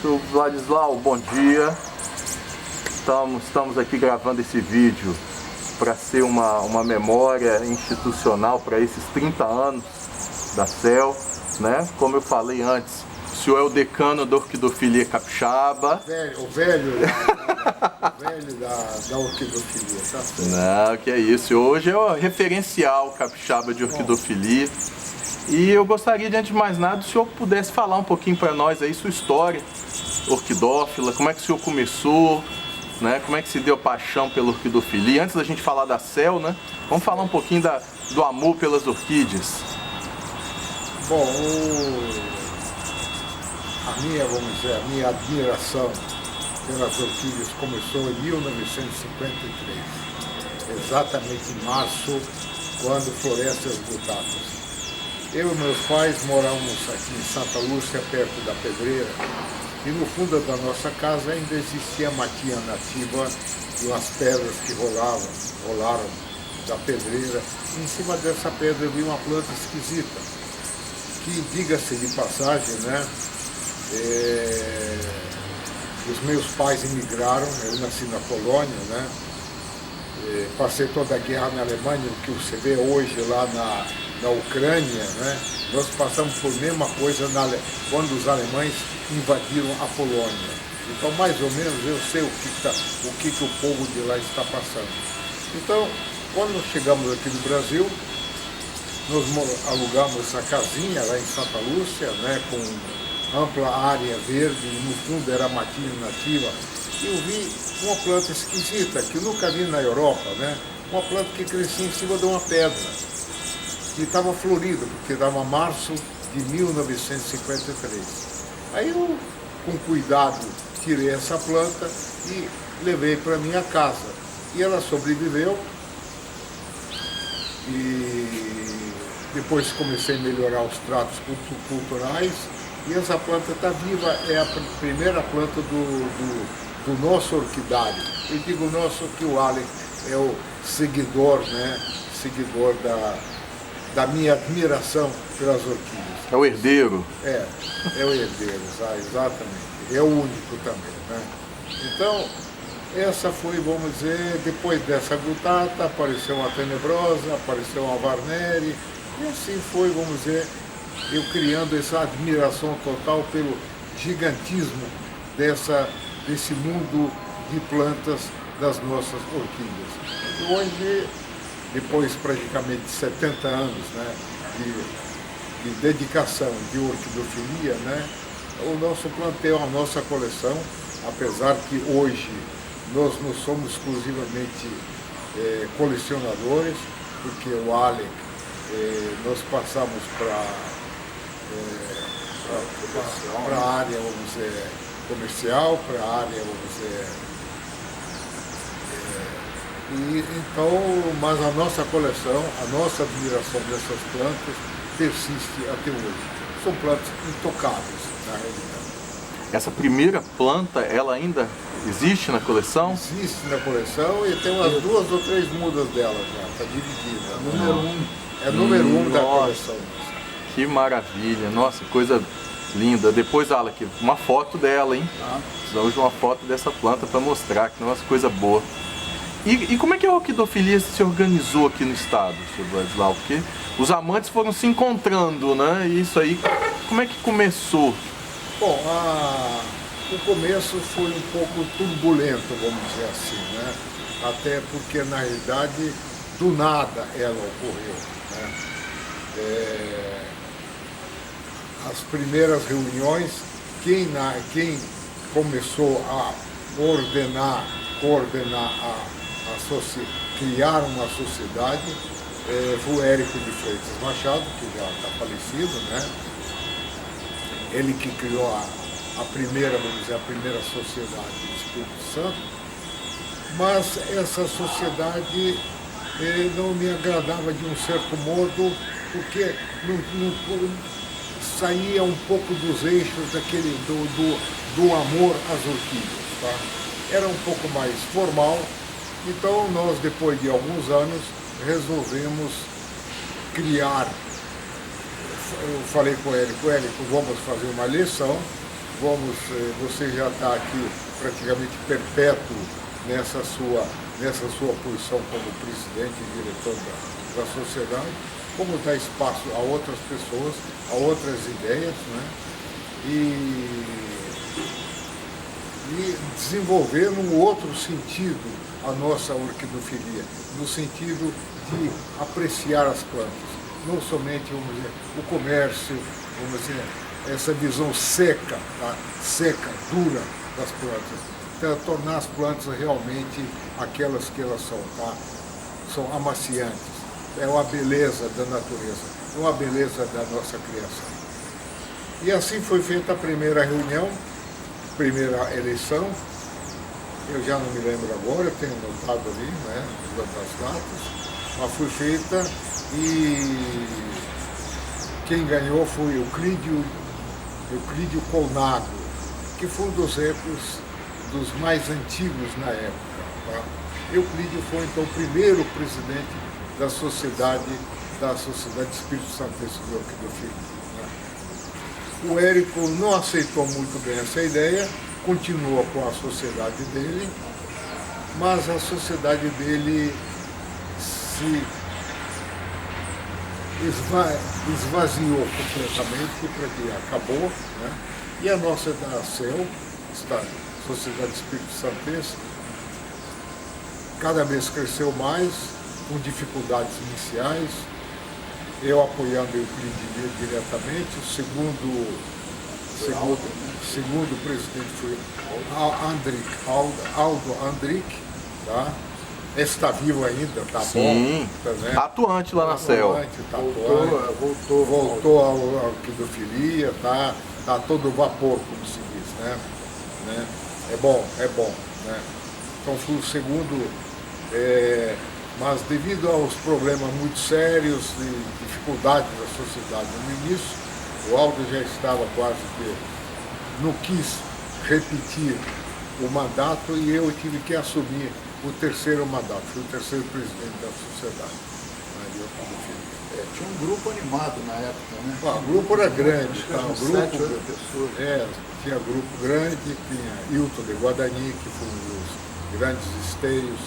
Seu Vladislau, bom dia. Estamos aqui gravando esse vídeo para ser uma memória institucional para esses 30 anos da CEL, né? Como eu falei antes, o senhor é o decano da orquidofilia capixaba. O velho da orquidofilia, tá certo? Não, que é isso. Hoje é o referencial capixaba de orquidofilia. E eu gostaria, de antes de mais nada, o senhor pudesse falar um pouquinho para nós aí sua história orquidófila, como é que o senhor começou, né? Como é que se deu a paixão pela orquidofilia. Antes da gente falar da CEL, né? Vamos falar um pouquinho do amor pelas orquídeas. Bom, a minha admiração pelas orquídeas começou em 1953, exatamente em março, quando florescem as butatas. Eu e meus pais morávamos aqui em Santa Lúcia, perto da Pedreira, e no fundo da nossa casa ainda existia a matinha nativa de umas pedras que rolaram da pedreira. E em cima dessa pedra eu vi uma planta esquisita, que, diga-se de passagem, né? Os meus pais emigraram, eu nasci na Polônia, né? Passei toda a guerra na Alemanha, o que você vê hoje lá na Ucrânia, né? Nós passamos por a mesma coisa quando os alemães invadiram a Polônia. Então, mais ou menos, eu sei o que o povo de lá está passando. Então, quando chegamos aqui no Brasil, nós alugamos essa casinha lá em Santa Lúcia, né, com ampla área verde, e no fundo era matinha nativa. E eu vi uma planta esquisita, que eu nunca vi na Europa, né? Uma planta que crescia em cima de uma pedra. E estava florida, porque estava março de 1953. Aí eu, com cuidado, tirei essa planta e levei para minha casa. E ela sobreviveu. E depois comecei a melhorar os tratos culturais. E essa planta está viva, é a primeira planta do nosso orquidário. Eu digo nosso que o Alec é o seguidor, né? Seguidor da minha admiração pelas orquídeas. É o herdeiro. É o herdeiro, exatamente. É o único também, né? Então, essa foi, vamos dizer, depois dessa gutata, apareceu uma tenebrosa, apareceu uma Varneri, e assim foi, vamos dizer, eu criando essa admiração total pelo gigantismo desse mundo de plantas das nossas orquídeas. E hoje, depois praticamente de 70 anos, né, de dedicação de orquidofilia, né, o nosso plantel, a nossa coleção, apesar que hoje nós não somos exclusivamente colecionadores, porque o Alec nós passamos para a área, vamos dizer, comercial, para a área, vamos dizer, então, mas a nossa coleção, a nossa admiração dessas plantas persiste até hoje. São plantas intocáveis, na realidade. Essa primeira planta, ela ainda existe na coleção? Existe na coleção e tem umas 2 ou 3 mudas dela já, está dividida. Número 1. É número 1 da coleção. Que maravilha, nossa, coisa linda. Depois, Alec, uma foto dela, hein? Precisamos de uma foto dessa planta para mostrar, que nossa, coisa boa. E como é que a orquidofilia se organizou aqui no estado, Sr. Vladislau? Porque os amantes foram se encontrando, né? E isso aí, como é que começou? Bom, o começo foi um pouco turbulento, vamos dizer assim, né? Até porque, na realidade, do nada ela ocorreu, né? As primeiras reuniões, quem começou a coordenar criar uma sociedade foi o Érico de Freitas Machado, que já está falecido, né? Ele que criou a primeira, vamos dizer, a primeira sociedade do Espírito Santo, mas essa sociedade não me agradava de um certo modo, porque não saía um pouco dos eixos do amor às orquídeas, tá? Era um pouco mais formal, então nós, depois de alguns anos, resolvemos criar. Eu falei com ele, vamos fazer uma eleição, você já está aqui praticamente perpétuo nessa sua posição como presidente e diretor da sociedade, como dar espaço a outras pessoas, a outras ideias, né? E desenvolver num outro sentido a nossa orquidofilia, no sentido de apreciar as plantas, não somente, vamos dizer, o comércio, vamos dizer, essa visão seca, tá? Seca, dura das plantas, então, tornar as plantas realmente aquelas que elas são, tá? São amaciantes, é uma beleza da natureza, é uma beleza da nossa criação. E assim foi feita a primeira reunião, primeira eleição, eu já não me lembro agora, eu tenho anotado ali, né, das datas, mas foi feita e quem ganhou foi Euclídio Colnago, que foi um dos ecos dos mais antigos na época. Tá? Euclídio foi então o primeiro presidente da Sociedade Espírito Santense de Orquidofilia. O Érico não aceitou muito bem essa ideia, continua com a sociedade dele, mas a sociedade dele se esvaziou completamente, porque acabou, né? E a nossa da CEL, esta Sociedade Espírito Santense, cada vez cresceu mais, com dificuldades iniciais, eu apoiando o Euclídio diretamente, o segundo presidente foi Aldo Andrick, tá? Está vivo ainda, tá? Sim, bom. Tá, né? Tá atuante lá na CEL. Voltou à orquidofilia, tá todo vapor, como se diz, né? É bom, né? Então fui o segundo, mas devido aos problemas muito sérios e dificuldades da sociedade no início, o Aldo já estava quase que não quis repetir o mandato e eu tive que assumir o terceiro mandato, fui o terceiro presidente da sociedade. Tinha um grupo animado na época, né? O grupo era grande, tá? O grupo, 7, 8 pessoas. Tinha grupo grande, tinha Hilton de Guadagni, que foi um dos grandes esteios,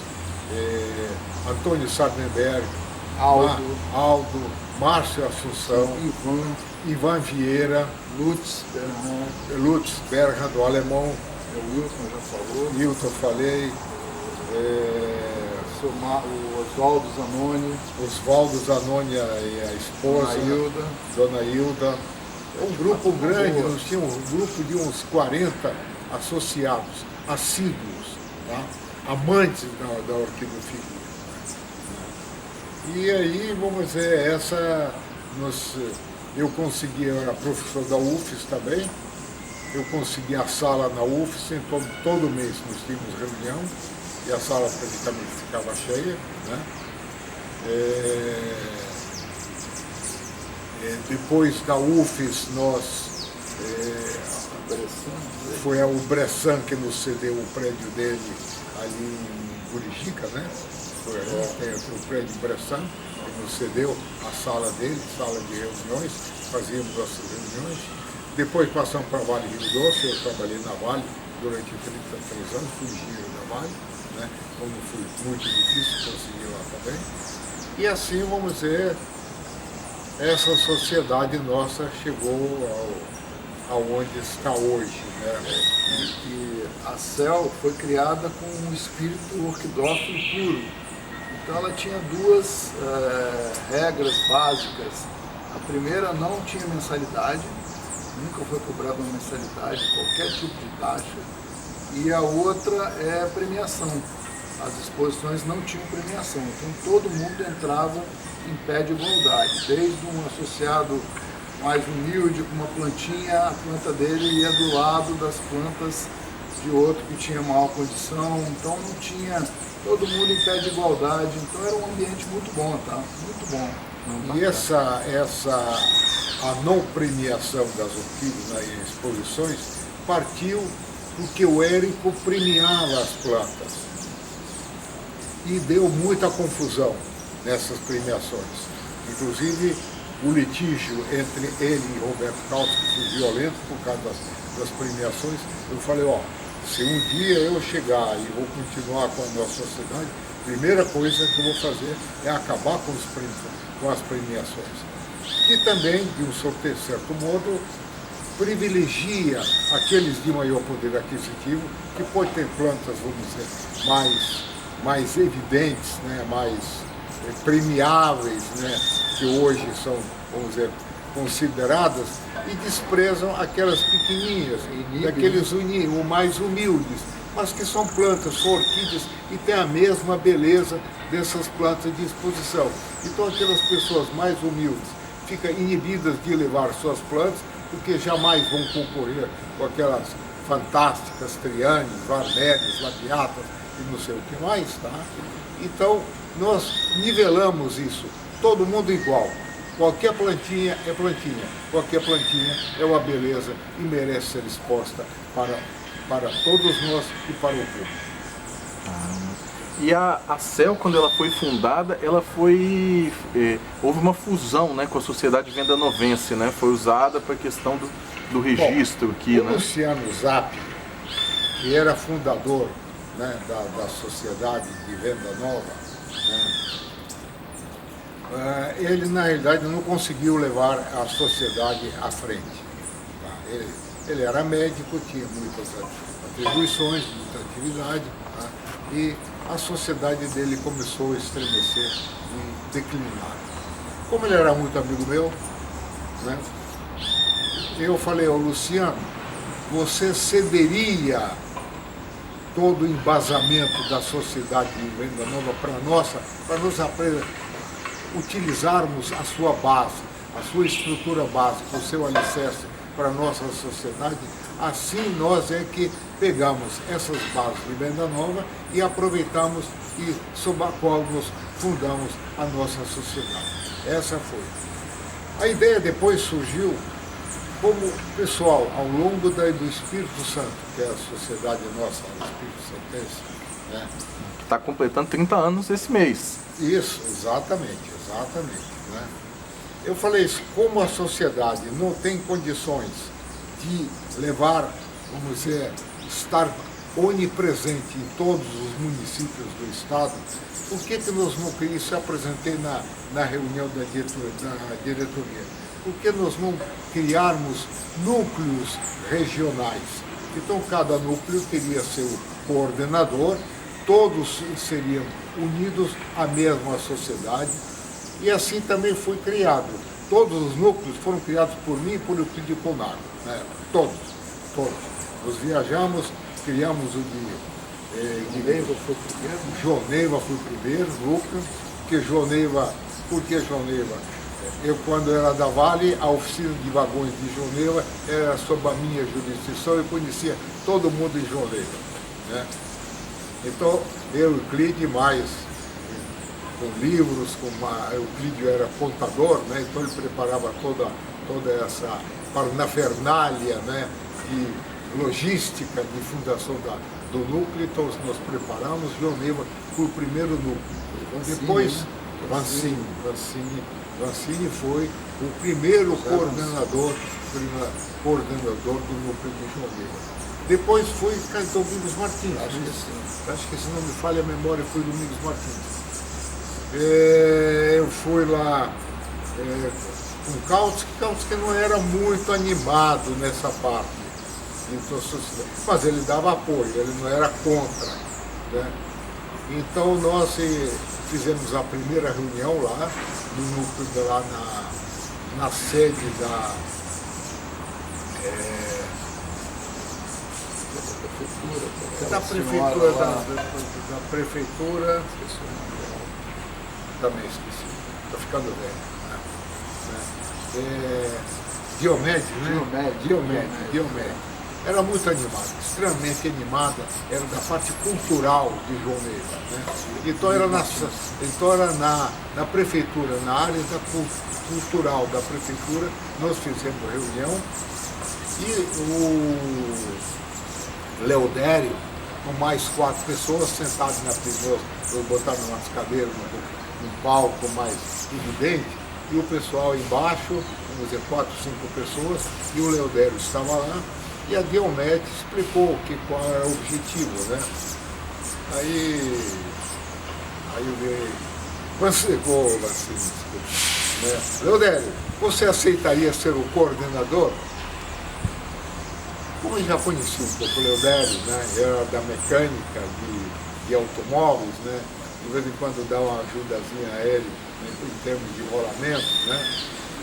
Antônio Sardenberg, Aldo, Márcio Assunção, Ivan Vieira, Lutz Berra, do alemão, o Wilson já falou. Hilton falei, o Oswaldo Zanoni e a esposa, Dona Hilda. Um grupo grande, nós tínhamos um grupo de uns 40 associados, assíduos, tá? Amantes da orquidofilia. E aí, vamos dizer, eu consegui, eu era professor da UFES também, eu consegui a sala na UFES, então todo mês nós tínhamos reunião, e a sala praticamente ficava cheia, né? Depois da UFES, foi o Bressan que nos cedeu o prédio dele ali em Curitiba, né? Tem o prédio Bressan, que nos cedeu a sala dele, sala de reuniões, fazíamos nossas reuniões. Depois passamos para Vale Rio Doce, eu trabalhei na Vale durante 33 anos, fui engenheiro da Vale, né? Como foi muito difícil conseguir lá também. E assim, vamos dizer, essa sociedade nossa chegou aonde está hoje, né? E a CEL foi criada com um espírito orquidófilo puro. Então ela tinha duas regras básicas. A primeira, não tinha mensalidade, nunca foi cobrada uma mensalidade, qualquer tipo de taxa. E a outra é premiação. As exposições não tinham premiação, então todo mundo entrava em pé de igualdade, desde um associado mais humilde com uma plantinha, a planta dele ia do lado das plantas de outro que tinha maior condição, então não tinha todo mundo em pé de igualdade, então era um ambiente muito bom, tá? Muito bom. E a não premiação das orquídeas nas exposições partiu porque o Érico premiava as plantas e deu muita confusão nessas premiações. Inclusive, o litígio entre ele e Roberto Cautz, que foi violento por causa das premiações, eu falei, ó, se um dia eu chegar e vou continuar com a nossa sociedade, a primeira coisa que eu vou fazer é acabar com as premiações. Que também, de um certo modo, privilegia aqueles de maior poder aquisitivo, que pode ter plantas, vamos dizer, mais evidentes, né, mais premiáveis, né, que hoje são, vamos dizer, consideradas, e desprezam aquelas pequenininhas, daqueles mais humildes, mas que são plantas, são orquídeas e têm a mesma beleza dessas plantas de exposição. Então aquelas pessoas mais humildes ficam inibidas de levar suas plantas, porque jamais vão concorrer com aquelas fantásticas triânias, varnélias, labiatas e não sei o que mais, tá? Então nós nivelamos isso, todo mundo igual. Qualquer plantinha é plantinha, qualquer plantinha é uma beleza e merece ser exposta para todos nós e para o público. E a CEL, quando ela foi fundada, ela foi... houve uma fusão, né, com a Sociedade Vendanovense, né? Foi usada para a questão do registro. Bom, aqui, o né? Luciano Zappi, que era fundador, né, da Sociedade de Venda Nova, né, ele na realidade não conseguiu levar a sociedade à frente. Tá? Ele era médico, tinha muitas atribuições, muita atividade, tá? E a sociedade dele começou a estremecer e declinar. Como ele era muito amigo meu, né, eu falei ao Luciano, você cederia todo o embasamento da sociedade de Venda Nova para nós utilizarmos a sua base, a sua estrutura básica, o seu alicerce para a nossa sociedade? Assim nós é que pegamos essas bases de Venda Nova e aproveitamos e sob a qual nós fundamos a nossa sociedade. Essa foi. A ideia depois surgiu como pessoal, ao longo do Espírito Santo, que é a sociedade nossa, o Espírito Santense, né? Está completando 30 anos esse mês. Isso, exatamente. Né? Eu falei isso, como a sociedade não tem condições de levar, vamos dizer, estar onipresente em todos os municípios do Estado, por que nós não criamos, isso eu apresentei na reunião da diretoria, por que nós não criarmos núcleos regionais? Então cada núcleo teria seu coordenador, todos seriam unidos à mesma sociedade, e assim também foi criado. Todos os núcleos foram criados por mim e por Euclídio Conardo, né? Todos. Nós viajamos, criamos o de Neiva foi o primeiro. João Neiva foi o primeiro núcleo, por que João Neiva? Eu, quando era da Vale, a oficina de vagões de João Neiva era sob a minha jurisdição, eu conhecia todo mundo em João Neiva, né? Então, eu e Euclídio mais com livros, Euclídio era contador, né? Então ele preparava toda essa parafernália, né, de logística de fundação do núcleo. Então nós preparamos, João Neiva foi o primeiro núcleo. Depois, Vancini foi o primeiro coordenador do núcleo de João Neiva. Depois foi Domingos Martins. Acho que se não me falha a memória, foi Domingos Martins. Eu fui lá com Cautz que não era muito animado nessa parte, então, mas ele dava apoio, ele não era contra, né? Então nós fizemos a primeira reunião lá, no núcleo lá na sede da prefeitura, também esqueci, estou ficando velho, né? Diomedes, né? Diomedes. Era muito animada, extremamente animada, era da parte cultural de João Neiva, né? Então era na prefeitura, na área cultural da prefeitura, nós fizemos reunião e o Leodério, com mais 4 pessoas sentados na prisão, botaram umas cadeiras num palco mais evidente, e o pessoal embaixo, vamos dizer, 4, 5 pessoas, e o Leodério estava lá, e a Diomede explicou qual era o objetivo, né? Aí quando chegou assim, né? Leodério, você aceitaria ser o coordenador? Como eu já conhecia um pouco o Leodério, né? Era da mecânica de automóveis, né? De vez em quando dá uma ajudazinha a ele em termos de rolamento, né?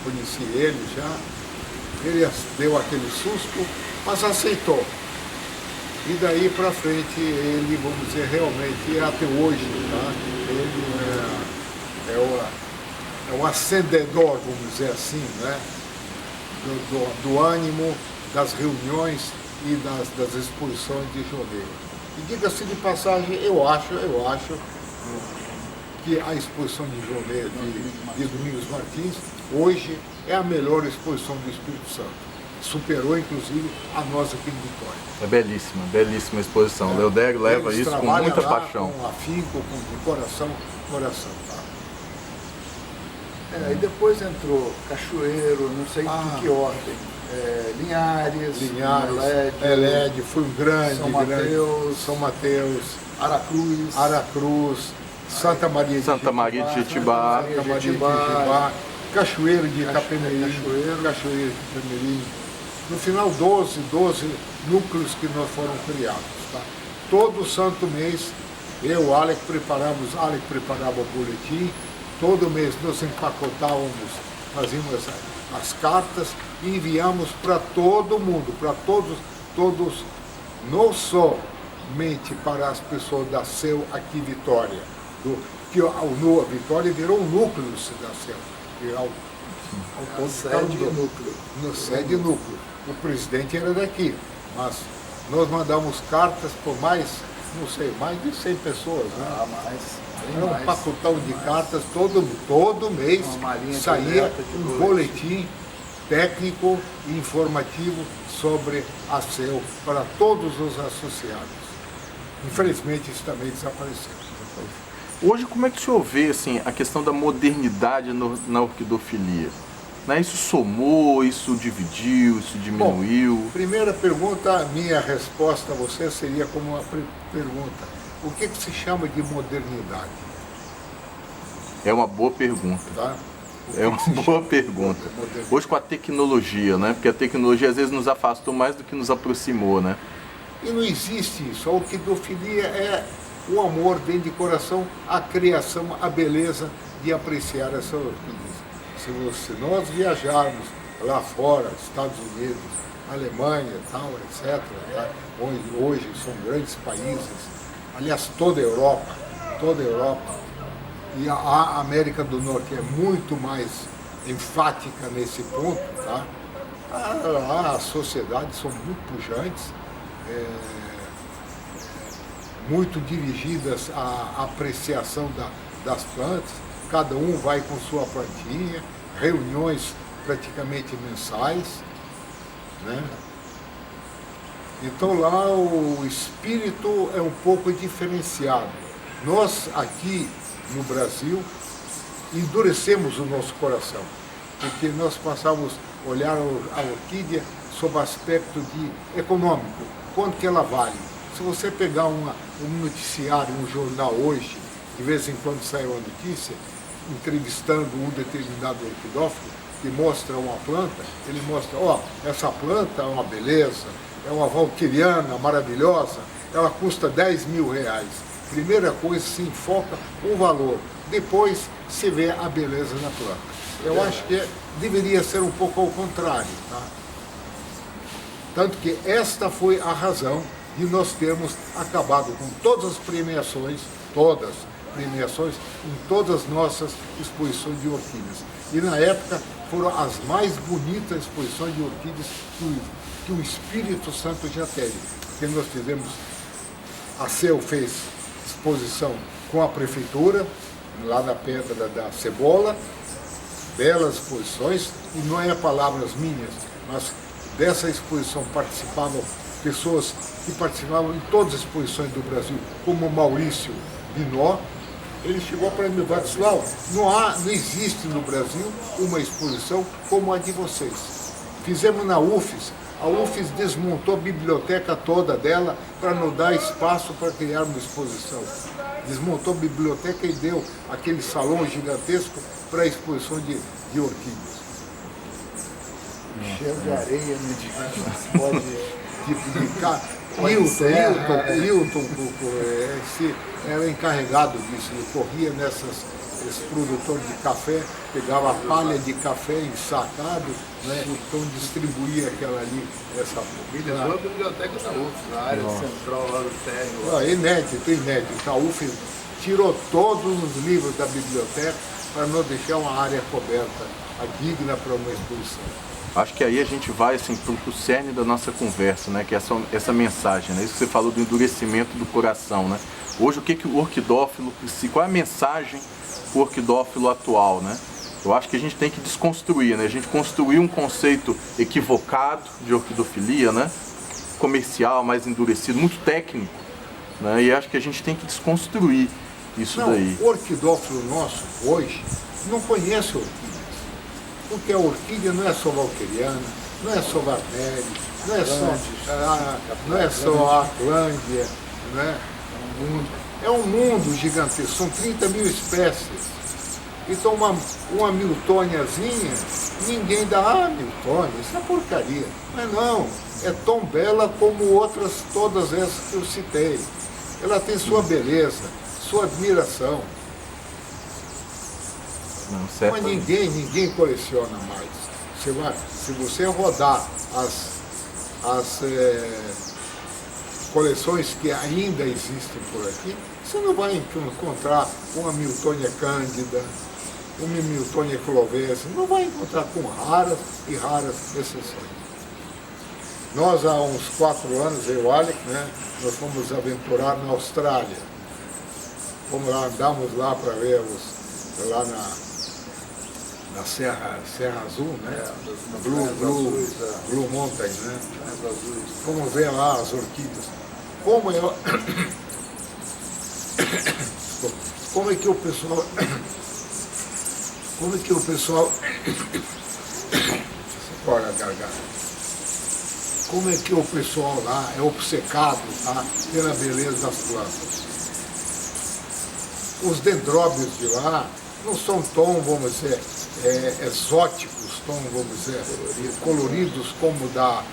Conheci ele já. Ele deu aquele susto, mas aceitou. E daí para frente ele, vamos dizer, realmente até hoje, tá? Ele é o acendedor, vamos dizer assim, né? Do ânimo, das reuniões e das exposições de Joneiro. E diga-se de passagem, eu acho que a exposição de Joneiro de Domingos Martins hoje é a melhor exposição do Espírito Santo. Superou, inclusive, a nossa aqui em Vitória. É belíssima, belíssima exposição. Leodério leva isso com muita paixão. Com afinco, de coração. Tá? E depois entrou Cachoeiro, não sei de que ordem. Linhares, LED, foi um grande, São Mateus, Aracruz, Santa Maria de Jetibá, Cachoeiro de Itapemirim, No final, 12 núcleos que nós foram criados. Tá? Todo santo mês, eu, Alec preparava o boletim, todo mês nós empacotávamos, fazíamos as cartas e enviamos para todo mundo, para todos, não somente para as pessoas da CEU aqui em Vitória, que a Vitória virou um núcleo da CEU. Sede núcleo. O presidente era daqui, mas nós mandamos cartas por mais de 100 pessoas. Né? Era um pacotão de cartas, todo mês saía um boletim técnico e informativo sobre a CEU para todos os associados. Infelizmente isso também desapareceu. Hoje, como é que o senhor vê assim, a questão da modernidade na orquidofilia? Né? Isso somou, isso dividiu, isso diminuiu? Bom, primeira pergunta, minha resposta a você seria como uma pergunta. O que se chama de modernidade? É uma boa pergunta. Tá? É uma boa pergunta. Hoje com a tecnologia, né? Porque a tecnologia às vezes nos afastou mais do que nos aproximou, né? E não existe isso. A orquidofilia é o amor dentro de coração, a criação, a beleza de apreciar essa orquídea. Se nós viajarmos lá fora, Estados Unidos, Alemanha, tal, etc., tá? Hoje são grandes países, aliás, toda a Europa, e a América do Norte é muito mais enfática nesse ponto, tá? As sociedades são muito pujantes, muito dirigidas à apreciação das plantas, cada um vai com sua plantinha, reuniões praticamente mensais, né? Então lá o espírito é um pouco diferenciado. Nós aqui no Brasil endurecemos o nosso coração, porque nós passamos a olhar a orquídea sob aspecto econômico, quanto que ela vale. Se você pegar um noticiário, um jornal hoje, de vez em quando sai uma notícia, entrevistando um determinado orquidófilo, que mostra uma planta, ele mostra, essa planta é uma beleza, é uma valquiriana maravilhosa, ela custa 10 mil reais. Primeira coisa, se enfoca o valor, depois se vê a beleza na planta. Eu acho que deveria ser um pouco ao contrário, tá? Tanto que esta foi a razão de nós termos acabado com todas as premiações em todas as nossas exposições de orquídeas. E na época foram as mais bonitas exposições de orquídeas que o Espírito Santo já teve. Porque nós fizemos, a CEU fez exposição com a prefeitura, lá na Pedra da Cebola, belas exposições, e não é palavras minhas, mas dessa exposição participavam pessoas que participavam em todas as exposições do Brasil, como Maurício Binó, Ele chegou para mim, Vadislau, não existe no Brasil uma exposição como a de vocês. Fizemos na UFES, a UFES desmontou a biblioteca toda dela para nos dar espaço para criar uma exposição. Desmontou a biblioteca e deu aquele salão gigantesco para a exposição de orquídeas. Cheio de areia, né? Pode... Hilton era encarregado disso, ele corria esse produtor de café, pegava a palha de café ensacado, né, então distribuía aquela ali, essa palha. A biblioteca da UFES, na área central lá do térreo. Inédito. A UFES tirou todos os livros da biblioteca para não deixar uma área coberta, digna para uma exposição. Acho que aí a gente vai assim, para o cerne da nossa conversa, né? Que é essa mensagem, né? Isso que você falou do endurecimento do coração, né? Hoje, o que o orquidófilo precisa? Qual é a mensagem para o orquidófilo atual, né? Eu acho que a gente tem que desconstruir, né? A gente construiu um conceito equivocado de orquidofilia, né? Comercial, mais endurecido, muito técnico, né? E acho que a gente tem que desconstruir isso daí. O orquidófilo nosso, hoje, não conhece orquídea. Porque a orquídea não é só valqueriana, não é só varnelli, não é só a Atlândia, né? É um mundo gigantesco, são 30 mil espécies. Então uma miltôniazinha, ninguém dá, miltônia, isso é porcaria. Mas não, é tão bela como outras, todas essas que eu citei. Ela tem sua beleza, sua admiração. Mas ninguém coleciona mais. Se você rodar as coleções que ainda existem por aqui, você não vai encontrar uma Miltonia cândida, uma Miltonia clovese, não vai encontrar com raras e raras exceções. Nós, há uns 4 anos, eu e o Alec, né, nós fomos aventurar na Austrália. Fomos lá, andamos lá para ver lá na Serra Azul, né? Blue Mountain, né? Fomos ver lá as orquídeas. Como é que o pessoal olha a garganta. Como é que o pessoal lá é obcecado, tá, pela beleza das plantas. Os dendróbios de lá não são tão, vamos dizer, exóticos, tão, vamos dizer, coloridos como da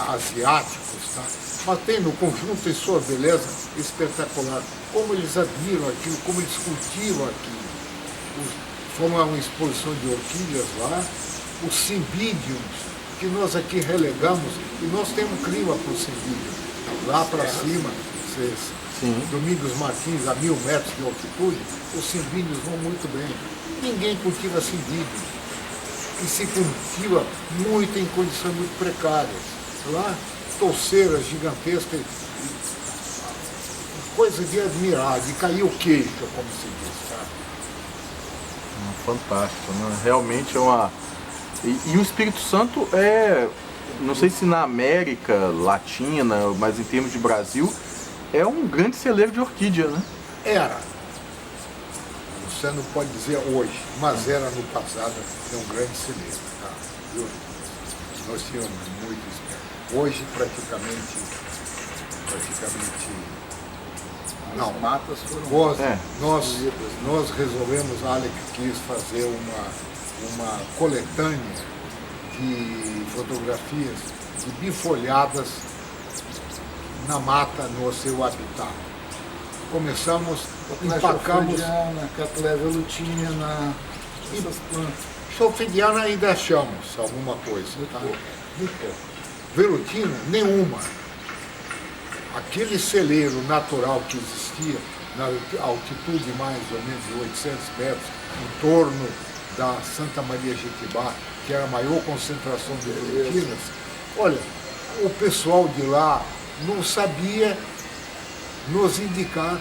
asiáticos, tá? Mas tem no conjunto em sua beleza espetacular. Como eles admiram aquilo, como eles cultivam aquilo. Fomos a uma exposição de orquídeas lá, os cimbídeos, que nós aqui relegamos, e nós temos clima para o cimbídeo. Lá para cima, Domingos Martins, a 1000 metros de altitude, os cimbídeos vão muito bem. Ninguém cultiva cimbídeo. E se cultiva muito em condições muito precárias. Lá, touceiras gigantescas, coisa de admirar, de cair o queixo, como se diz. Tá? Fantástico, né? Realmente é uma... E o Espírito Santo não sei se na América Latina, mas em termos de Brasil, é um grande celeiro de orquídea, né? Era. Você não pode dizer hoje, mas era no passado, um grande celeiro. Tá? Nós tínhamos muito espírito. Hoje, praticamente não. As matas foram nós resolvemos, Alec quis fazer uma coletânea de fotografias de bifolhadas na mata, no seu habitat. Começamos, empacamos... Cattleya velutina, essas plantas. Solfidiana ainda achamos alguma coisa, tá? Velutina, nenhuma. Aquele celeiro natural que existia na altitude mais ou menos de 800 metros, em torno da Santa Maria Jequibá, que era a maior concentração de velutinas, olha, o pessoal de lá não sabia nos indicar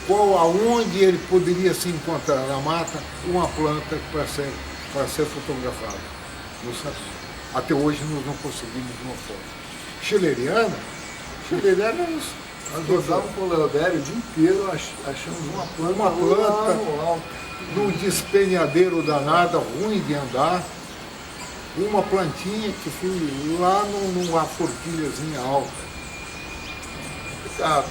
aonde ele poderia se encontrar na mata uma planta para ser fotografada. Não sabia. Até hoje nós não conseguimos uma foto. Schilleriana Nós rodávamos com o Leodério o dia inteiro, achamos uma planta lá no alto. Num despenhadeiro danado, ruim de andar, uma plantinha que fui lá numa forquilhazinha alta. Complicado.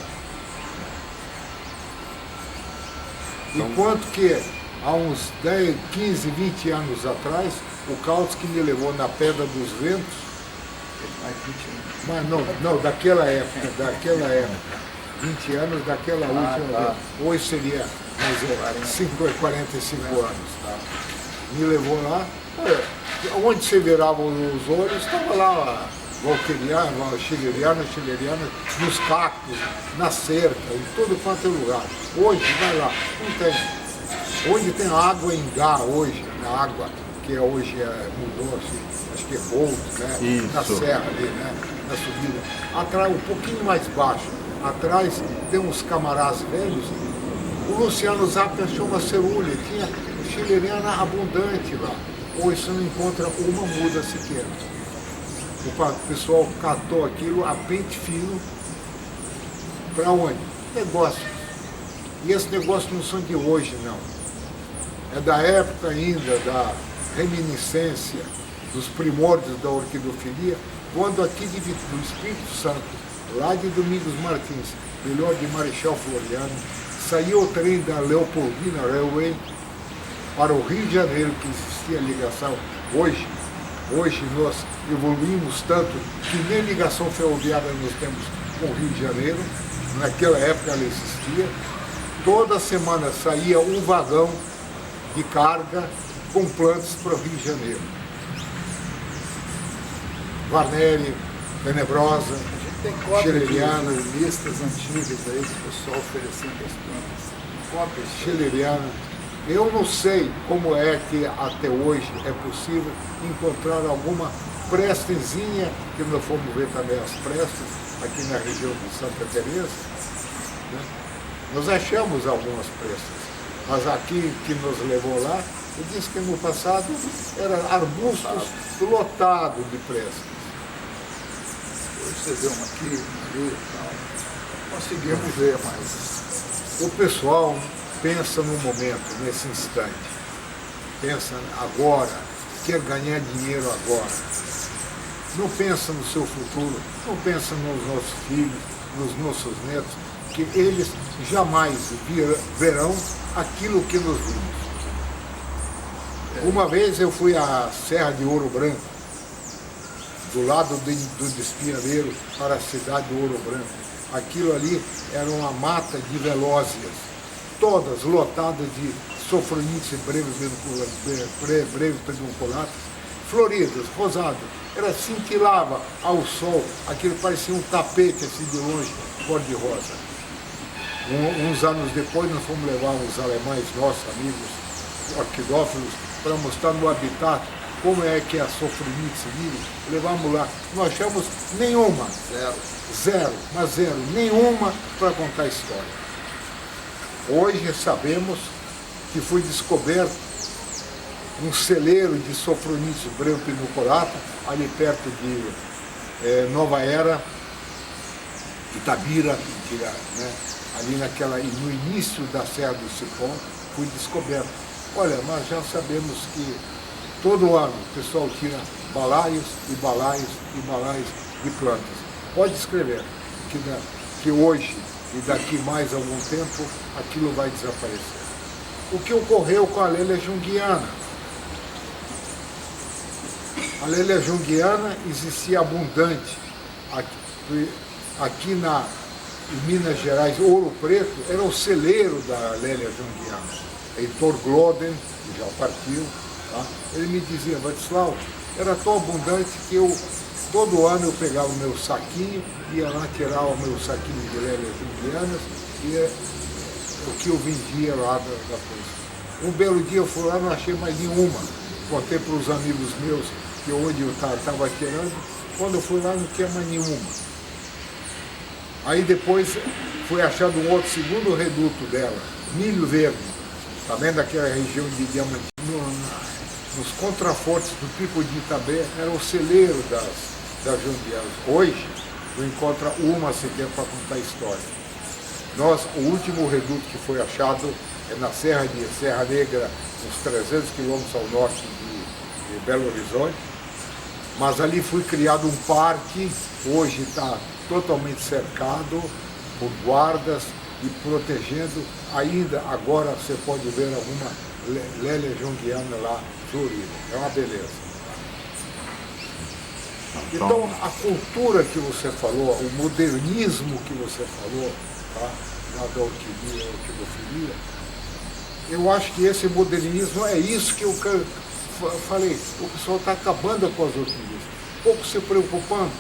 Enquanto que há uns 10, 15, 20 anos atrás, o Kautsky me levou na Pedra dos Ventos, mas não, daquela época, 20 anos daquela última vez. Hoje seria 45 anos. Tá? Me levou lá, onde você virava os olhos, estava lá valqueriana, chileriana, nos cactos, na cerca, em todo quanto é lugar. Hoje, vai lá, não tem. Onde tem água em Gá hoje, na água, que hoje mudou, acho que é Bolt, né? Isso. Na serra ali, né? Na subida. Atrás, um pouquinho mais baixo, atrás tem uns camarás velhos. O Luciano Zappi achou uma cerulha, tinha chileriana abundante lá. Hoje você não encontra uma muda sequer. O pessoal catou aquilo a pente fino. Para onde? Negócios. E esses negócios não são de hoje, não. É da época ainda, da reminiscência, dos primórdios da orquidofilia, quando aqui do Espírito Santo, lá de Domingos Martins, melhor de Marechal Floriano, saiu o trem da Leopoldina Railway para o Rio de Janeiro, que existia ligação. Hoje nós evoluímos tanto que nem ligação ferroviária nós temos com o Rio de Janeiro. Naquela época ela existia. Toda semana saía um vagão de carga com plantas para o Rio de Janeiro. Varneri, Tenebrosa, Tem cópias de Schilleriana, listas antigas aí do pessoal oferecendo as plantas. Cópias. Schilleriana. Eu não sei como é que até hoje é possível encontrar alguma prestezinha, que nós fomos ver também as prestes, aqui na região de Santa Teresa, né? Nós achamos algumas prestes, mas aqui que nos levou lá, ele disse que no passado eram arbustos lotados de prestes. Hoje você vê uma aqui, ali e tal. Conseguimos ver, mas O pessoal pensa no momento, nesse instante, pensa agora, quer ganhar dinheiro agora. Não pensa no seu futuro, não pensa nos nossos filhos, nos nossos netos, que eles jamais verão aquilo que nós vimos. Uma vez eu fui à Serra de Ouro Branco, do lado do Despinhadeiro para a cidade de Ouro Branco. Aquilo ali era uma mata de velózias, todas lotadas de sofronites breve pedunculatas, floridas, rosadas. Ela cintilava ao sol, aquilo parecia um tapete assim de longe, cor-de-rosa. Uns anos depois nós fomos levar os alemães, nossos amigos orquidófilos, para mostrar no habitat como é que a sofronites vive. Levamos lá, não achamos nenhuma, zero, nenhuma para contar a história. Hoje sabemos que foi descoberto um celeiro de sofronites breu piniculata, ali perto de Nova Era, Itabira, né? Ali no início da Serra do Cipó, foi descoberto. Olha, nós já sabemos que todo ano o pessoal tira balaios e balaios e balaios de plantas. Pode escrever que hoje e daqui mais algum tempo aquilo vai desaparecer. O que ocorreu com a Lélia Junguiana? A Lélia Junguiana existia abundante aqui em Minas Gerais. Ouro Preto era o celeiro da Lélia Junguiana. Heitor Gloden, que já partiu, tá? Ele me dizia, Vadislau, era tão abundante que todo ano eu pegava o meu saquinho, ia lá tirar o meu saquinho de Lélia Junguianas e o que eu vendia lá da coisa. Um belo dia eu fui lá, não achei mais nenhuma. Contei para os amigos meus que onde eu estava tirando, quando eu fui lá não tinha mais nenhuma. Aí depois foi achado um outro segundo reduto dela, milho verde, também daquela região de Diamantino, nos contrafortes do Pico de Itabé, era o celeiro das junguianas. Hoje não encontra uma sequer para contar história. O último reduto que foi achado é na Serra Negra, uns 300 quilômetros ao norte de Belo Horizonte, mas ali foi criado um parque, hoje está totalmente cercado por guardas e protegendo. Ainda agora você pode ver alguma lélia junguiana lá florida, é uma beleza. Então a cultura que você falou, o modernismo que você falou, tá? Da orquidofilia, eu acho que esse modernismo é isso que eu falei, o pessoal está acabando com as orquídeas, pouco se preocupando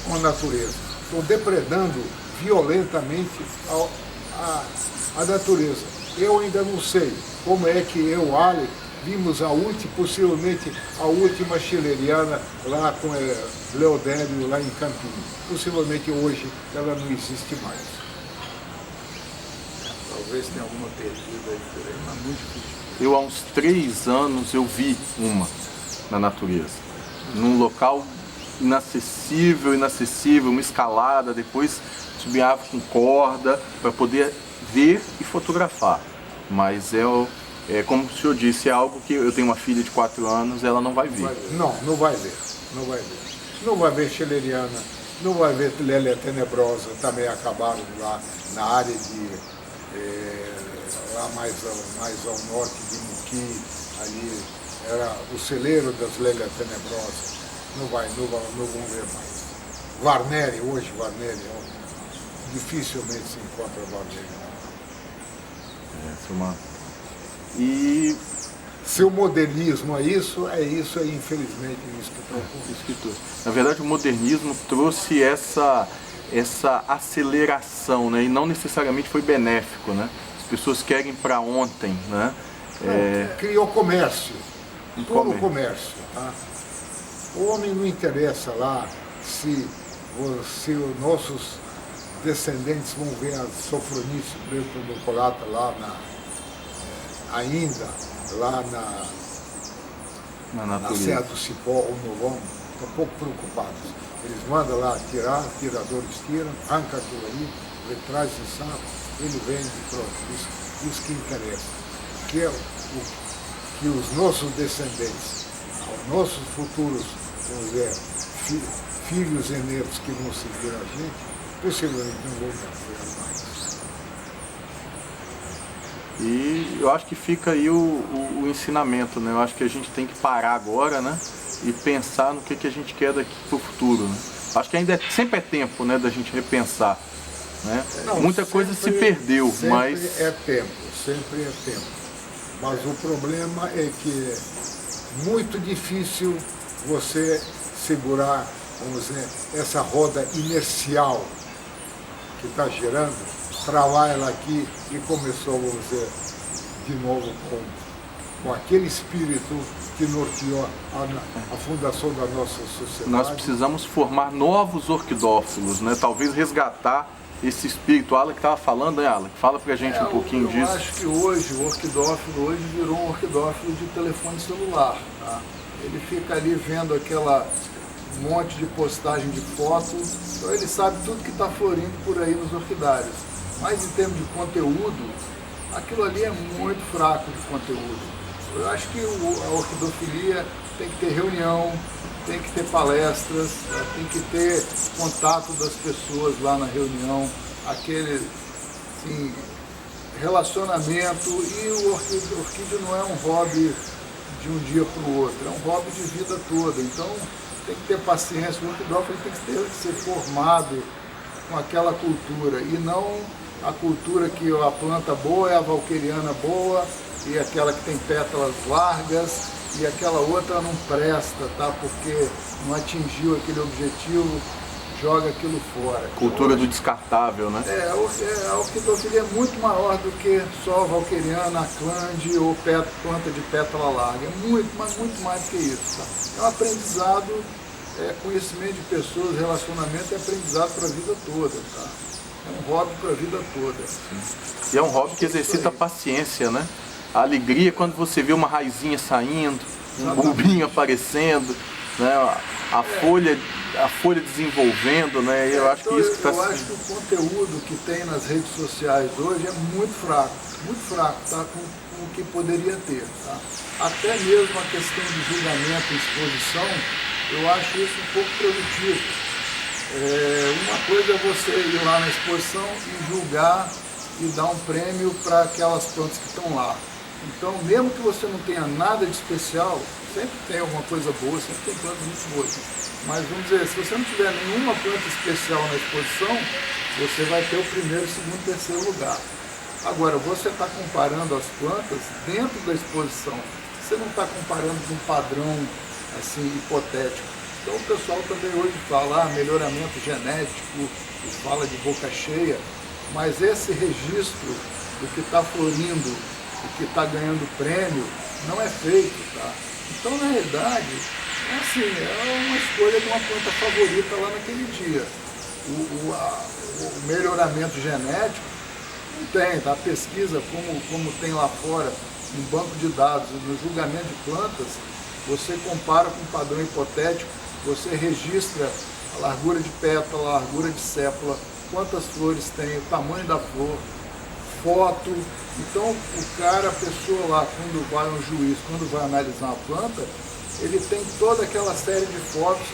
com a natureza, estão depredando violentamente a natureza. Eu ainda não sei como é que eu, Ali, vimos possivelmente a última chileriana lá com Leodério, lá em Campinas. Possivelmente hoje ela não existe mais. Talvez tenha alguma perdida aí por aí, mas muito difícil. Eu, há uns 3 anos, eu vi uma na natureza, num local inacessível, uma escalada, depois subiava com corda para poder ver e fotografar. Mas como o senhor disse, é algo que eu tenho uma filha de 4 anos, ela não vai ver. Não vai ver. Não vai ver chileriana, não vai ver lélia tenebrosa, também acabaram lá na área lá mais ao norte de Muqui, ali era o celeiro das lélias tenebrosas. Não vão ver mais. Varnéria, dificilmente se encontra Varnéria. E se o modernismo é isso, infelizmente isso que trouxe. Na verdade, o modernismo trouxe essa aceleração, né? E não necessariamente foi benéfico, né? As pessoas querem para ontem, né? Criou comércio, puro comércio. Tá? O homem não interessa lá se os nossos descendentes vão ver a sofronice perdonculata lá ainda lá na Serra do Cipó ou no Vão, estão pouco preocupados. Eles mandam lá tiradores tiram, arrancam aquilo ali, ele traz esse saco, ele vende e pronto. Isso que interessa. Que os nossos descendentes, os nossos futuros, vamos dizer, filhos e netos que vão seguir a gente, possivelmente não vão ver mais. E eu acho que fica aí o ensinamento, né? Eu acho que a gente tem que parar agora, né? E pensar no que a gente quer daqui para o futuro, né? Acho que ainda sempre é tempo, né, da gente repensar, né? Muita coisa se perdeu, mas... Sempre é tempo. Mas o problema é que é muito difícil você segurar, vamos dizer, essa roda inercial que está girando, travar ela aqui e começou, vamos dizer, de novo com aquele espírito que norteou a fundação da nossa sociedade. Nós precisamos formar novos orquidófilos, né? Talvez resgatar esse espírito. Alan que estava falando, né, Alan? Fala pra gente um pouquinho disso. Eu acho que hoje, o orquidófilo virou um orquidófilo de telefone celular. Tá? Ele fica ali vendo aquela monte de postagem de foto, então ele sabe tudo que está florindo por aí nos orquidários. Mas em termos de conteúdo, aquilo ali é muito fraco de conteúdo. Eu acho que a orquidofilia tem que ter reunião, tem que ter palestras, tem que ter contato das pessoas lá na reunião, aquele assim, relacionamento. E o orquídea não é um hobby de um dia para o outro, é um hobby de vida toda. Então tem que ter paciência, o orquidófilo tem que ser formado com aquela cultura e não a cultura que a planta boa é a valqueriana boa e aquela que tem pétalas largas e aquela outra não presta, tá? Porque não atingiu aquele objetivo, joga aquilo fora. Cultura então, do descartável, né? A orquidofilia é muito maior do que só a valqueriana, a clande ou planta de pétala larga. É muito, mas muito mais do que isso, tá? É um aprendizado, conhecimento de pessoas, relacionamento é aprendizado para a vida toda, tá? É um hobby para a vida toda. E é um hobby que exercita a paciência, né? A alegria quando você vê uma raizinha saindo, um bulbinho aparecendo, né? A folha desenvolvendo, né? Eu acho que isso que está... Eu acho que o conteúdo que tem nas redes sociais hoje é muito fraco, tá? Com o que poderia ter, tá? Até mesmo a questão de julgamento e exposição, eu acho isso um pouco produtivo. Uma coisa é você ir lá na exposição e julgar e dar um prêmio para aquelas plantas que estão lá. Então, mesmo que você não tenha nada de especial, sempre tem alguma coisa boa, sempre tem plantas muito boas. Mas vamos dizer, se você não tiver nenhuma planta especial na exposição, você vai ter o primeiro, segundo, terceiro lugar. Agora, você está comparando as plantas dentro da exposição. Você não está comparando com um padrão assim, hipotético. Então o pessoal também hoje fala melhoramento genético, fala de boca cheia, mas esse registro do que está florindo, do que está ganhando prêmio, não é feito, tá? Então, na realidade, é uma escolha de uma planta favorita lá naquele dia. O melhoramento genético não tem, tá? A pesquisa, como tem lá fora, um banco de dados, no julgamento de plantas, você compara com um padrão hipotético, você registra a largura de pétala, a largura de sépola, quantas flores tem, o tamanho da flor, foto. Então o cara, a pessoa lá, quando vai um juiz, quando vai analisar uma planta, ele tem toda aquela série de fotos,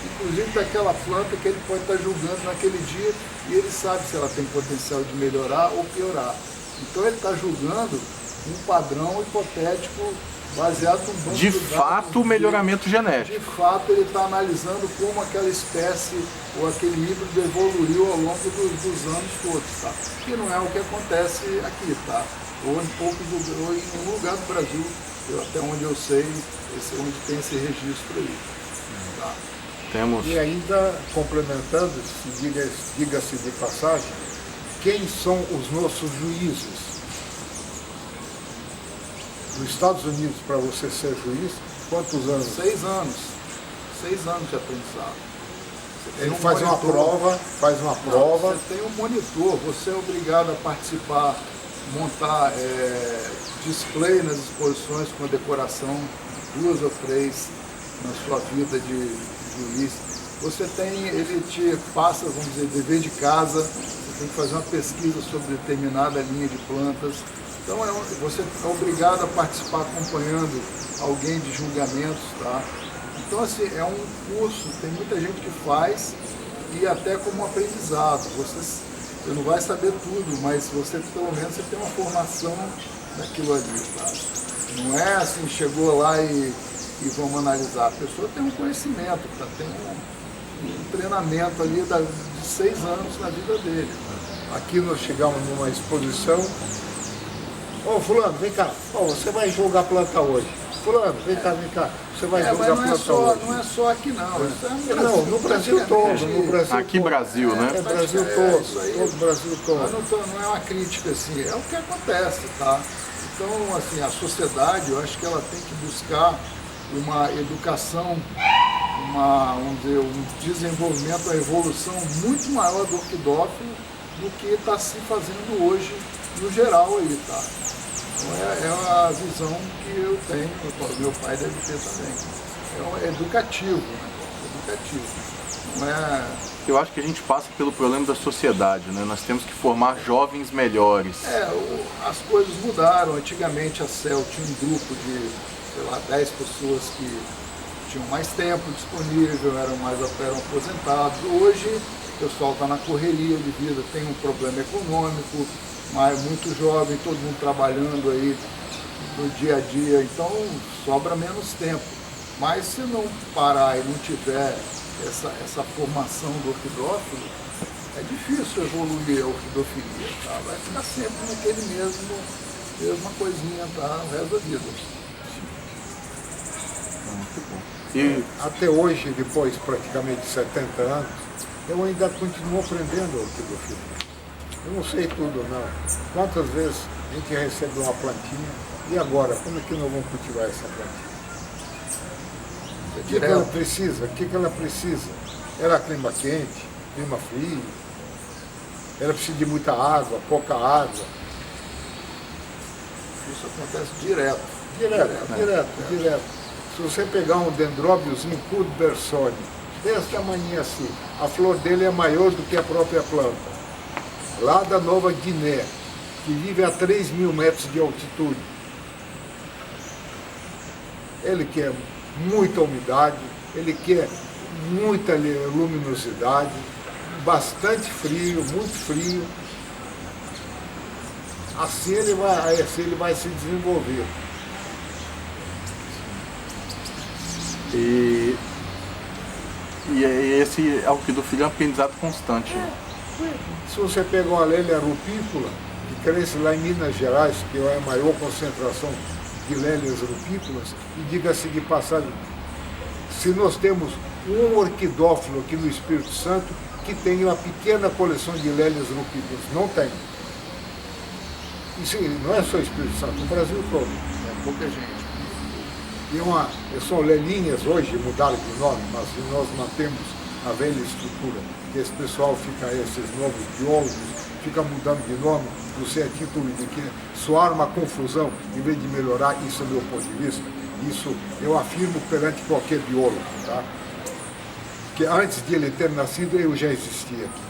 inclusive daquela planta que ele pode estar julgando naquele dia, e ele sabe se ela tem potencial de melhorar ou piorar. Então ele está julgando um padrão hipotético baseado no banco de de fato, dados, o melhoramento genético. De fato, ele está analisando como aquela espécie ou aquele híbrido evoluiu ao longo dos anos todos, tá? Que não é o que acontece aqui, tá? Ou em nenhum lugar do Brasil, até onde eu sei, onde tem esse registro aí, tá? Temos. E ainda, complementando, diga-se de passagem, quem são os nossos juízes? Nos Estados Unidos, para você ser juiz, quantos anos? 6 anos. 6 anos de aprendizado. Ele faz uma prova. Você tem um monitor, você é obrigado a participar, montar display nas exposições com a decoração, 2 ou 3 na sua vida de juiz. Ele te passa, vamos dizer, dever de casa, você tem que fazer uma pesquisa sobre determinada linha de plantas. Então você é obrigado a participar acompanhando alguém de julgamentos, tá? Então assim, é um curso, tem muita gente que faz e até como aprendizado. Você não vai saber tudo, mas você pelo menos você tem uma formação daquilo ali, tá? Não é assim, chegou lá e vamos analisar. A pessoa tem um conhecimento, tá? Tem um treinamento ali de 6 anos na vida dele. Aqui nós chegamos numa exposição. Ô fulano, vem cá, você vai julgar planta hoje. Fulano, vem cá, você vai julgar planta hoje. Não é só aqui não. Não, no Brasil todo. No Brasil aqui todo. Brasil, né? É Brasil todo, todo o Brasil todo. Mas não é uma crítica assim, é o que acontece, tá? Então, assim, a sociedade, eu acho que ela tem que buscar uma educação, vamos dizer, um desenvolvimento, uma evolução muito maior do orquidófilo do que está se fazendo hoje no geral aí, tá? Então é a visão que eu tenho, meu pai deve ter também. É educativo, né? Educativo. Não é... Eu acho que a gente passa pelo problema da sociedade, né? Nós temos que formar jovens melhores. As coisas mudaram. Antigamente a CEL tinha um grupo de, sei lá, 10 pessoas que tinham mais tempo disponível, eram aposentados. Hoje o pessoal está na correria de vida, tem um problema econômico, mas muito jovem, todo mundo trabalhando aí no dia a dia, então sobra menos tempo. Mas se não parar e não tiver essa formação do orquidófilo, é difícil evoluir a orquidofilia, tá? Vai ficar sempre naquele mesma coisinha, tá? O resto da vida. Muito bom. E até hoje, depois praticamente de 70 anos, eu ainda continuo aprendendo orquidofilia. Eu não sei tudo não. Quantas vezes a gente recebe uma plantinha, e agora, como é que nós vamos cultivar essa plantinha? O que ela precisa? Ela é clima quente, clima frio, ela precisa de muita água, pouca água. Isso acontece direto. Direto. Se Se você pegar um dendróbiozinho Cuthbertsoni, desse tamanho assim, a flor dele é maior do que a própria planta. Lá da Nova Guiné, que vive a 3.000 metros de altitude. Ele quer muita umidade, ele quer muita luminosidade, bastante frio, muito frio. Assim ele vai se desenvolver. E esse orquidofília é um aprendizado constante. Né? Se você pegar uma lélia rupícola, que cresce lá em Minas Gerais, que é a maior concentração de lélias rupícolas, e diga-se de passagem, se nós temos um orquidófilo aqui no Espírito Santo que tem uma pequena coleção de lélias rupícolas, não tem. Isso não é só Espírito Santo, no Brasil todo. É pouca gente. E são lelinhas hoje, mudaram de nome, mas nós mantemos a velha estrutura, que esse pessoal fica, esses novos biólogos, fica mudando de nome, você é título de que soar uma confusão, em vez de melhorar, isso é meu ponto de vista, isso eu afirmo perante qualquer biólogo, tá? Que antes de ele ter nascido, eu já existia aqui.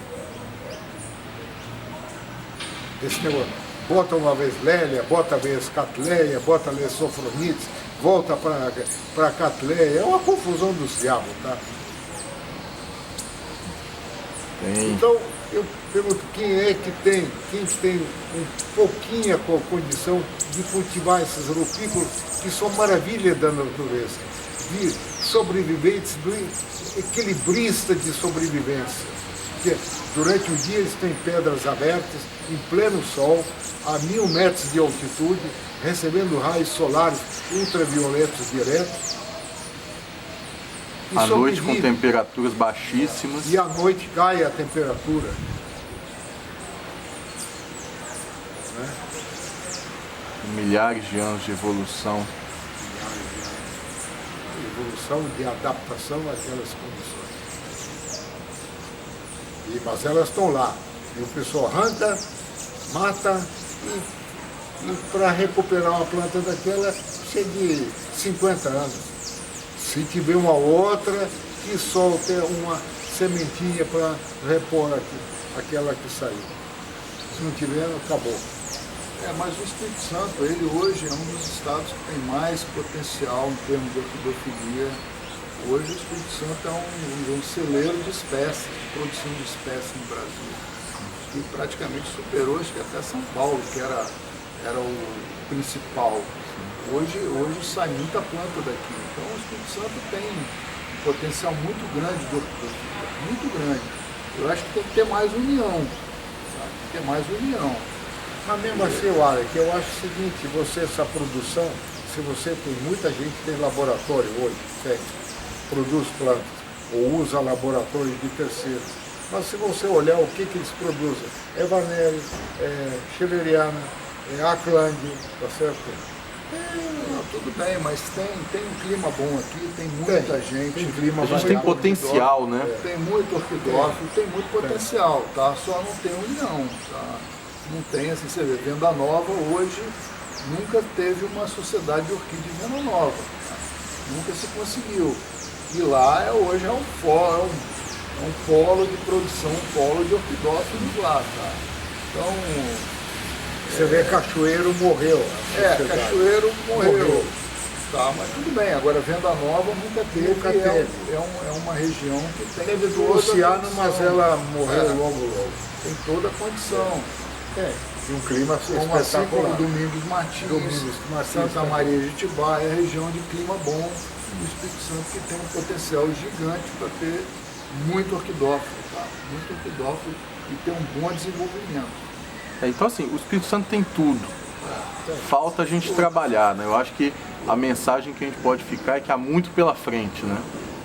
Esse negócio, bota uma vez Lélia, bota uma vez Catleia, bota vez Sofronites, volta para Catleia, é uma confusão dos diabos, tá? Então, eu pergunto, quem tem um pouquinho a condição de cultivar esses rupícolas, que são maravilha da natureza, de sobreviventes, do equilibrista de sobrevivência. Porque durante o dia eles têm pedras abertas, em pleno sol, a 1.000 metros de altitude, recebendo raios solares ultravioletos diretos. À noite com temperaturas baixíssimas. E à noite cai a temperatura. Né? Milhares de anos de evolução. Evolução de adaptação àquelas condições. Mas elas estão lá. E o pessoal arranca, mata e para recuperar uma planta daquela chega de 50 anos. Se tiver uma outra, que solte uma sementinha para repor aquela que saiu. Se não tiver, acabou. Mas o Espírito Santo, ele hoje é um dos estados que tem mais potencial em termos de orquidofilia. Hoje o Espírito Santo é um celeiro de espécies, de produção de espécies no Brasil. E praticamente superou, acho que até São Paulo, que era o principal. Hoje sai muita planta daqui. Então o Espírito Santo tem um potencial muito grande de orquidofilia, muito grande. Eu acho que tem que ter mais união. Sabe? Tem que ter mais união. Mas mesmo assim, Alec, eu acho o seguinte, essa produção, se você tem muita gente que tem laboratório hoje, produz plantas, ou usa laboratório de terceiros. Mas se você olhar o que eles produzem, é Vanelli, é Schilleriana, é Aclândio, tá certo? Tudo bem, mas tem um clima bom aqui, tem muita gente. Tem clima a gente tem potencial, né? Tem muito orquidófilo, tem muito potencial, tá? Só não tem união, tá? Não tem, assim, você vê, Venda Nova hoje nunca teve uma sociedade de orquídea em Venda Nova. Tá? Nunca se conseguiu. E lá hoje é um polo de produção, um polo de orquidófilos lá, tá? Então... Você vê Cachoeiro morreu. Cachoeiro morreu. Tá, mas tudo bem, agora Venda Nova nunca teve. É uma região que tem. Teve do Luciano, mas ela morreu logo. Tem toda a condição. E um clima como assim como Domingos Martins, Santa também. Maria de Itibá, é região de clima bom do Espírito Santo que tem um potencial gigante para ter muito orquidófilo, tá? Muito orquidófilo e ter um bom desenvolvimento. Então assim, o Espírito Santo tem tudo. Falta a gente trabalhar, né? Eu acho que a mensagem que a gente pode ficar é que há muito pela frente, né?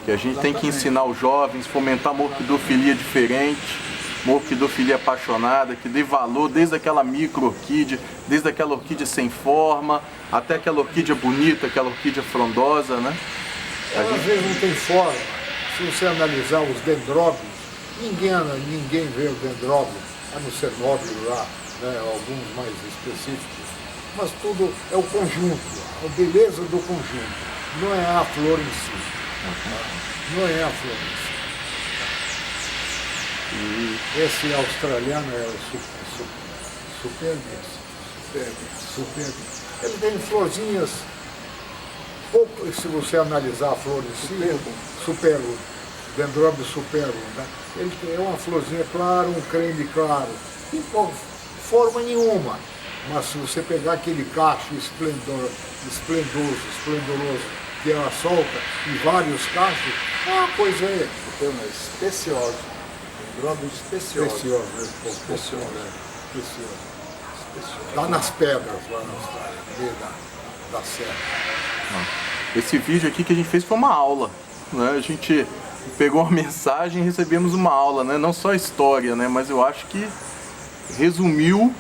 Que a gente tem que ensinar os jovens, fomentar uma orquidofilia diferente, uma orquidofilia apaixonada, que dê valor desde aquela micro-orquídea, desde aquela orquídea sem forma, até aquela orquídea bonita, aquela orquídea frondosa, né? Às vezes não tem forma. Se você analisar os dendróbios, ninguém vê o dendróbio, a não ser nóbilo lá, né, alguns mais específicos, mas tudo é o conjunto, a beleza do conjunto. não é a flor em si. Não é a flor em si. Esse australiano é o Superbia. Ele tem florzinhas, pouco, se você analisar a flor em si, Superbo, Dendrobium superbum, né? Ele tem uma florzinha clara, um creme claro, e com forma nenhuma. Mas se você pegar aquele cacho esplendoroso, que ela solta, e vários cachos, é uma coisa Especiosa. Dendrobium especiosa. Especiosa. Lá nas pedras, lá no meio da serra. Esse vídeo aqui que a gente fez foi uma aula, né? A gente pegou uma mensagem e recebemos uma aula, né? Não só a história, né? Mas eu acho que resumiu,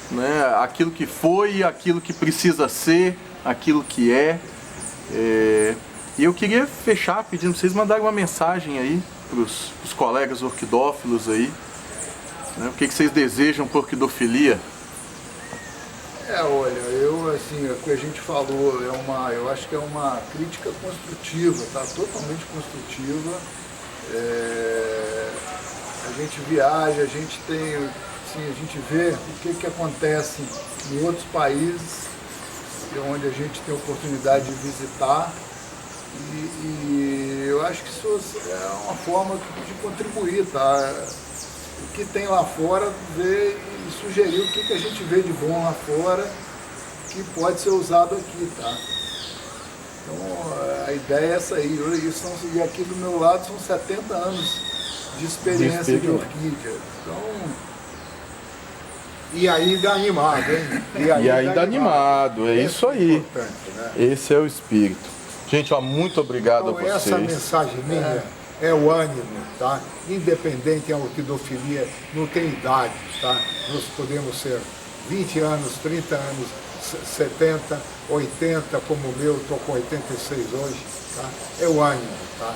né, aquilo que foi, aquilo que precisa ser, aquilo que é. E eu queria fechar pedindo para vocês mandarem uma mensagem aí para os colegas orquidófilos aí, né? O que vocês desejam por orquidofilia? Olha, o que a gente falou, eu acho que é uma crítica construtiva, tá? Totalmente construtiva. A gente viaja, a gente tem, assim, a gente vê o que acontece em outros países, onde a gente tem a oportunidade de visitar, e eu acho que isso é uma forma de contribuir, tá? O que tem lá fora, ver e sugerir o que a gente vê de bom lá fora, que pode ser usado aqui, tá? Então a ideia é essa aí, e aqui do meu lado são 70 anos de experiência de orquídea. Então, e ainda animado, hein? E ainda animado, é isso aí. Né? Esse é o espírito. Gente, ó, muito obrigado então, a vocês. Essa mensagem minha é o ânimo, tá? Independente da orquidofilia, não tem idade, tá? Nós podemos ser 20 anos, 30 anos, 70, 80, como o meu, estou com 86 hoje, tá? É o ânimo, tá?